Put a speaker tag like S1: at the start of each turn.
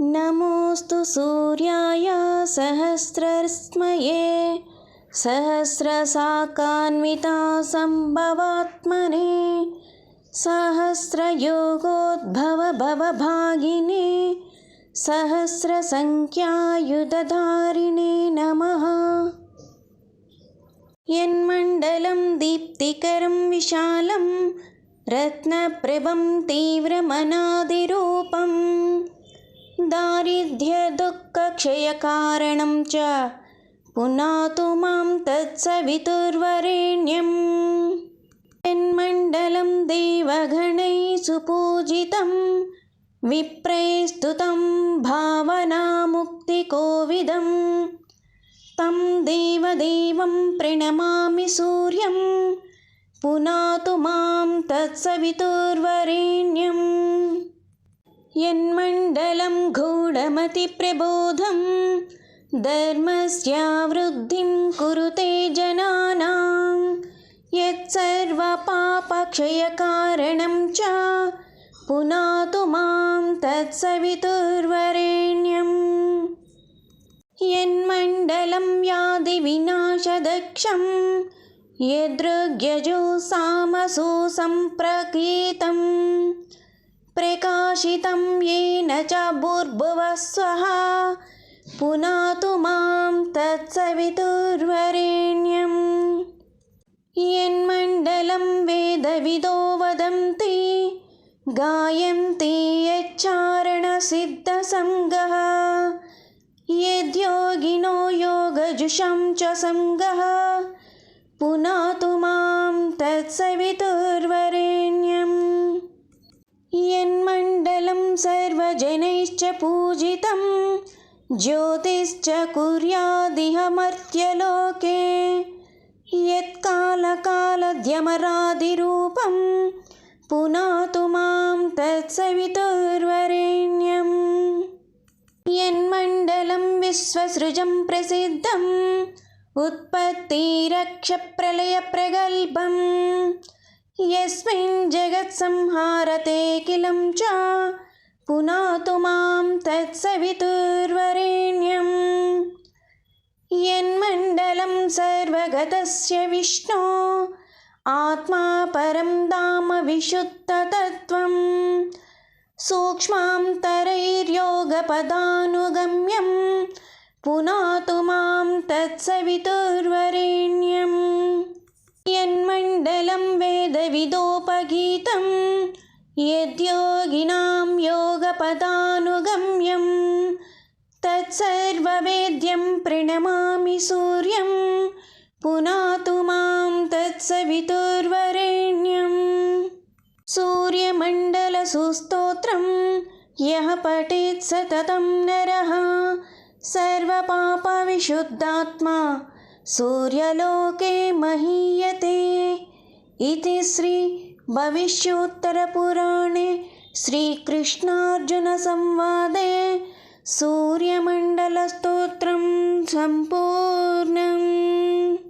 S1: नमोऽस्तु सूर्याय सहस्रस्मये सहस्रशाखान्वितासंभवात्मने सहस्रयोगोद्भव भवभागिने सहस्रसङ्ख्यायुधधारिणे नमः। यन्मण्डलं दीप्तिकरं विशालं रत्नप्रभं तीव्रमनादिरूपं दारिद्र्यदुःखक्षयकारणं च पुनातु मां तत्सवितुर्वरेण्यम्। यन्मण्डलं देवगणैः सुपूजितं विप्रैः स्तुतं भावनामुक्तिकोविदं तं देवदेवं प्रणमामि सूर्यं पुनातु मां तत्सवितुर्वरेण्यम्। यन्मण्डलं गूढमतिप्रबोधं धर्मस्य वृद्धिं कुरुते जनानां यत्सर्वपापक्षयकारणं च पुनातु मां तत्सवितुर्वरेण्यम्। यन्मण्डलं व्याधिविनाशदक्षं यदृग्यजो सामसो सम्प्रकीर्तं प्रकाशितं येन च भूर्भुवः स्वः पुनातु मां तत्सवितुर्वरेण्यम्। यन्मण्डलं वेदविदो वदन्ति गायन्ति यच्चारणसिद्धसङ्गः यद्योगिनो योगजुषं च सङ्गः पुनातु मां तत्सवितुर्वरेण्यम्। यन्मण्डलं सर्वजनैश्च पूजितं ज्योतिश्च कुर्यादिह मर्त्यलोके यत्कालकालद्यमरादिरूपं पुनातु मां तत्सवितुर्वरेण्यम्। यन्मण्डलं विश्वसृजं प्रसिद्धं उत्पत्तिरक्षप्रलयप्रगल्भं यस्मिन् जगत्संहारते किलं च पुनातु मां तत्सवितुर्वरेण्यम्। यन्मण्डलं सर्वगतस्य विष्णो आत्मा परं धाम विशुद्धतत्त्वं सूक्ष्मान्तरैर्योगपदानुगम्यं पुनातु मां तत्सवितुर्वरेण्यम्। यन्मण्डलं वेदविदोपगीतं यद्योगिनां योगपदानुगम्यं तत्सर्ववेद्यं प्रणमामि सूर्यं पुनातु मां तत्सवितुर्वरेण्यम्। सूर्यमण्डलसुस्तोत्रं यः पठेत् सततं नरः सर्वपापविशुद्धात्मा सूर्यलोके महीयते इति श्री भविष्योत्तरपुराणे श्रीकृष्णार्जुनसंवादे सूर्यमण्डलस्तोत्रं सम्पूर्णम्।